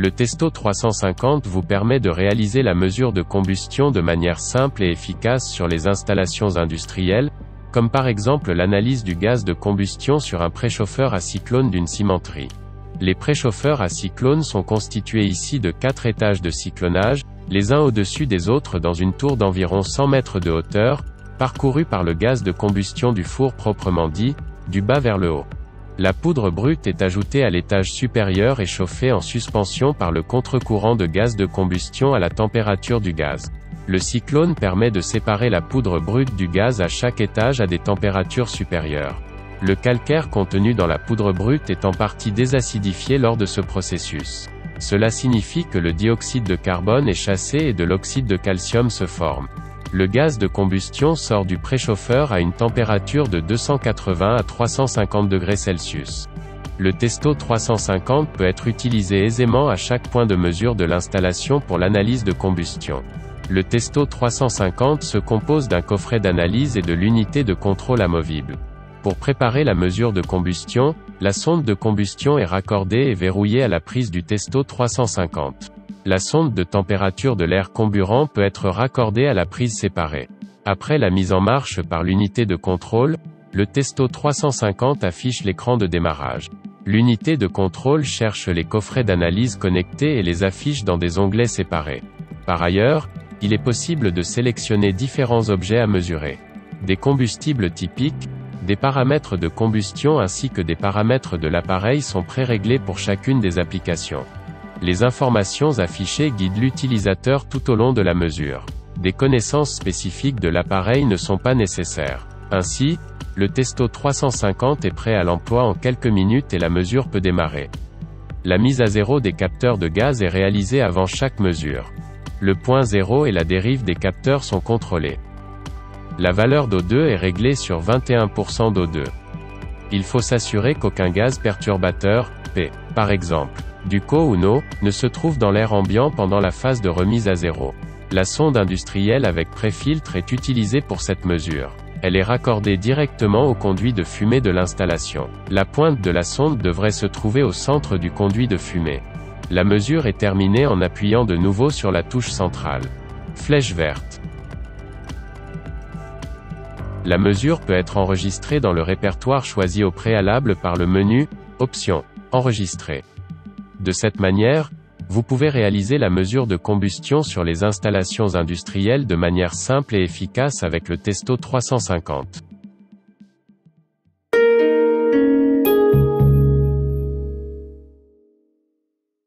Le Testo 350 vous permet de réaliser la mesure de combustion de manière simple et efficace sur les installations industrielles, comme par exemple l'analyse du gaz de combustion sur un préchauffeur à cyclone d'une cimenterie. Les préchauffeurs à cyclone sont constitués ici de 4 étages de cyclonnage, les uns au-dessus des autres dans une tour d'environ 100 mètres de hauteur, parcourue par le gaz de combustion du four proprement dit, du bas vers le haut. La poudre brute est ajoutée à l'étage supérieur et chauffée en suspension par le contre-courant de gaz de combustion à la température du gaz. Le cyclone permet de séparer la poudre brute du gaz à chaque étage à des températures supérieures. Le calcaire contenu dans la poudre brute est en partie désacidifié lors de ce processus. Cela signifie que le dioxyde de carbone est chassé et de l'oxyde de calcium se forme. Le gaz de combustion sort du préchauffeur à une température de 280 à 350 degrés Celsius. Le Testo 350 peut être utilisé aisément à chaque point de mesure de l'installation pour l'analyse de combustion. Le Testo 350 se compose d'un coffret d'analyse et de l'unité de contrôle amovible. Pour préparer la mesure de combustion, la sonde de combustion est raccordée et verrouillée à la prise du Testo 350. La sonde de température de l'air comburant peut être raccordée à la prise séparée. Après la mise en marche par l'unité de contrôle, le Testo 350 affiche l'écran de démarrage. L'unité de contrôle cherche les coffrets d'analyse connectés et les affiche dans des onglets séparés. Par ailleurs, il est possible de sélectionner différents objets à mesurer. Des combustibles typiques, des paramètres de combustion ainsi que des paramètres de l'appareil sont pré-réglés pour chacune des applications. Les informations affichées guident l'utilisateur tout au long de la mesure. Des connaissances spécifiques de l'appareil ne sont pas nécessaires. Ainsi, le Testo 350 est prêt à l'emploi en quelques minutes et la mesure peut démarrer. La mise à zéro des capteurs de gaz est réalisée avant chaque mesure. Le point zéro et la dérive des capteurs sont contrôlés. La valeur d'O2 est réglée sur 21% d'O2. Il faut s'assurer qu'aucun gaz perturbateur, P, par exemple, du CO ou NO, ne se trouve dans l'air ambiant pendant la phase de remise à zéro. La sonde industrielle avec pré-filtre est utilisée pour cette mesure. Elle est raccordée directement au conduit de fumée de l'installation. La pointe de la sonde devrait se trouver au centre du conduit de fumée. La mesure est terminée en appuyant de nouveau sur la touche centrale. Flèche verte. La mesure peut être enregistrée dans le répertoire choisi au préalable par le menu « Options » « Enregistrer ». De cette manière, vous pouvez réaliser la mesure de combustion sur les installations industrielles de manière simple et efficace avec le Testo 350.